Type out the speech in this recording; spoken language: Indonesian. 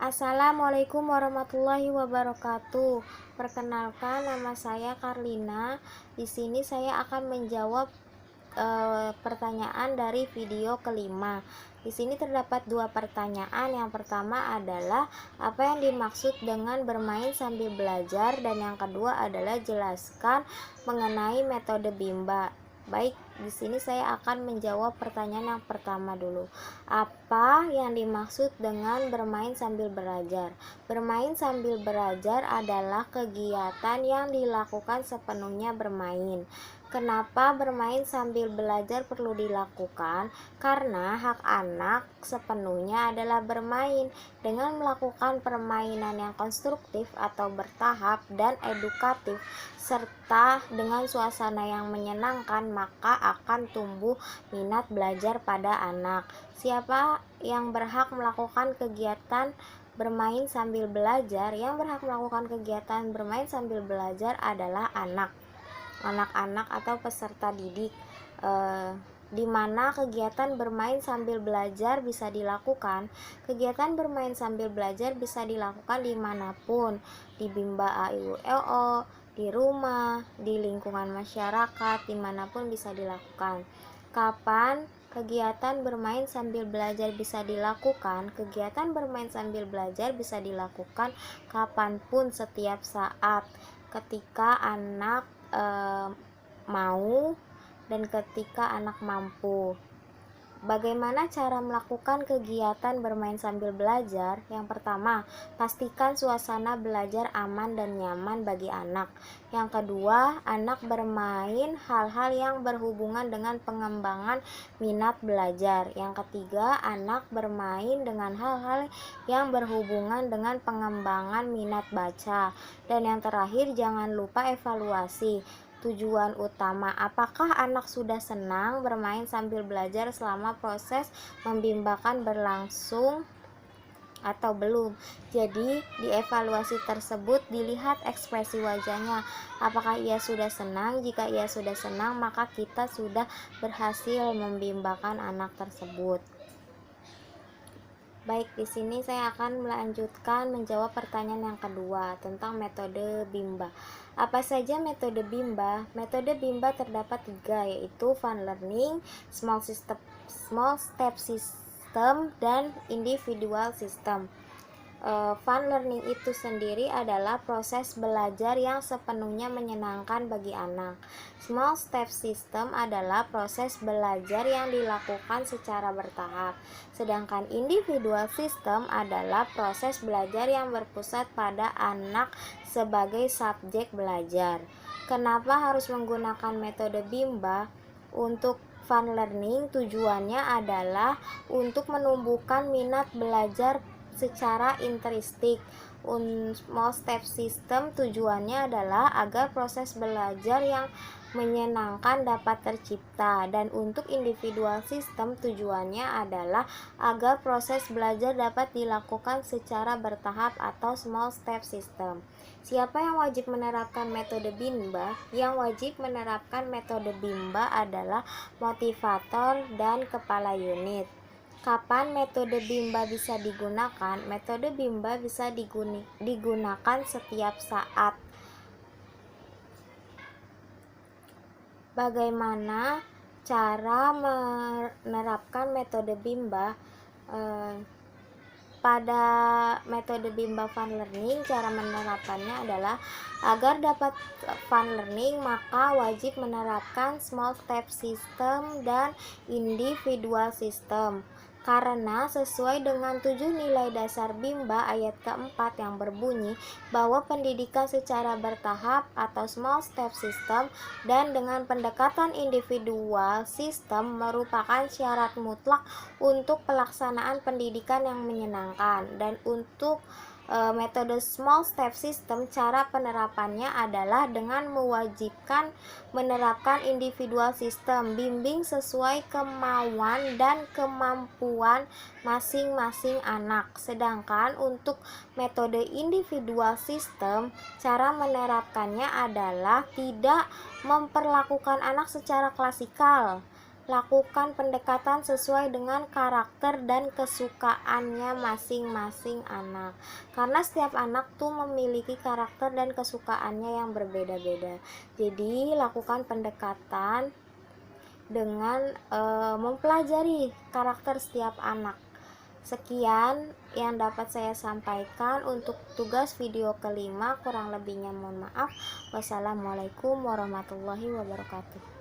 Assalamualaikum warahmatullahi wabarakatuh. Perkenalkan, nama saya Karlina. Di sini saya akan menjawab pertanyaan dari video kelima. Di sini terdapat dua pertanyaan. Yang pertama adalah apa yang dimaksud dengan bermain sambil belajar, dan yang kedua adalah jelaskan mengenai metode Bimba. Baik, di sini saya akan menjawab pertanyaan yang pertama dulu. Apa yang dimaksud dengan bermain sambil belajar? Bermain sambil belajar adalah kegiatan yang dilakukan sepenuhnya bermain. Kenapa bermain sambil belajar perlu dilakukan? Karena hak anak sepenuhnya adalah bermain. Dengan melakukan permainan yang konstruktif atau bertahap dan edukatif, serta dengan suasana yang menyenangkan, maka akan tumbuh minat belajar pada anak. Siapa yang berhak melakukan kegiatan bermain sambil belajar? Yang berhak melakukan kegiatan bermain sambil belajar adalah anak-anak atau peserta didik, di mana kegiatan bermain sambil belajar bisa dilakukan. Kegiatan bermain sambil belajar bisa dilakukan dimanapun, di Bimba AIULO, di rumah, di lingkungan masyarakat, dimanapun bisa dilakukan. Kapan kegiatan bermain sambil belajar bisa dilakukan? Kegiatan bermain sambil belajar bisa dilakukan kapanpun, setiap saat, ketika anak mau dan ketika anak mampu. Bagaimana cara melakukan kegiatan bermain sambil belajar? Yang pertama, pastikan suasana belajar aman dan nyaman bagi anak. Yang kedua, anak bermain hal-hal yang berhubungan dengan pengembangan minat belajar. Yang ketiga, anak bermain dengan hal-hal yang berhubungan dengan pengembangan minat baca. Dan yang terakhir, jangan lupa evaluasi. Tujuan utama, apakah anak sudah senang bermain sambil belajar selama proses membimbakan berlangsung atau belum. Jadi di evaluasi tersebut dilihat ekspresi wajahnya, apakah ia sudah senang. Jika ia sudah senang, maka kita sudah berhasil membimbakan anak tersebut. Baik, di sini saya akan melanjutkan menjawab pertanyaan yang kedua tentang metode Bimba. Apa saja metode Bimba? Metode Bimba terdapat 3, yaitu fun learning, small step system, dan individual system. Fun learning itu sendiri adalah proses belajar yang sepenuhnya menyenangkan bagi anak. Small step system adalah proses belajar yang dilakukan secara bertahap. Sedangkan individual system adalah proses belajar yang berpusat pada anak sebagai subjek belajar. Kenapa harus menggunakan metode Bimba? Untuk fun learning, tujuannya adalah untuk menumbuhkan minat belajar secara intrinsik. Small step system tujuannya adalah agar proses belajar yang menyenangkan dapat tercipta, dan untuk individual system tujuannya adalah agar proses belajar dapat dilakukan secara bertahap atau small step system. Siapa yang wajib menerapkan metode Bimba? Yang wajib menerapkan metode Bimba adalah motivator dan kepala unit. Kapan metode Bimba bisa digunakan? Metode Bimba bisa digunakan setiap saat. Bagaimana cara menerapkan metode Bimba? Pada metode Bimba Fun Learning, cara menerapkannya adalah agar dapat fun learning, maka wajib menerapkan small step system dan individual system. Karena sesuai dengan 7 nilai dasar Bimba ayat keempat yang berbunyi bahwa pendidikan secara bertahap atau small step system dan dengan pendekatan individual system merupakan syarat mutlak untuk pelaksanaan pendidikan yang menyenangkan. Dan untuk metode small step system, cara penerapannya adalah dengan mewajibkan menerapkan individual system, bimbing sesuai kemauan dan kemampuan masing-masing anak. Sedangkan untuk metode individual system, cara menerapkannya adalah tidak memperlakukan anak secara klasikal, lakukan pendekatan sesuai dengan karakter dan kesukaannya masing-masing anak, karena setiap anak tuh memiliki karakter dan kesukaannya yang berbeda-beda. Jadi lakukan pendekatan dengan mempelajari karakter setiap anak. Sekian yang dapat saya sampaikan untuk tugas video kelima, kurang lebihnya mohon maaf. Wassalamualaikum warahmatullahi wabarakatuh.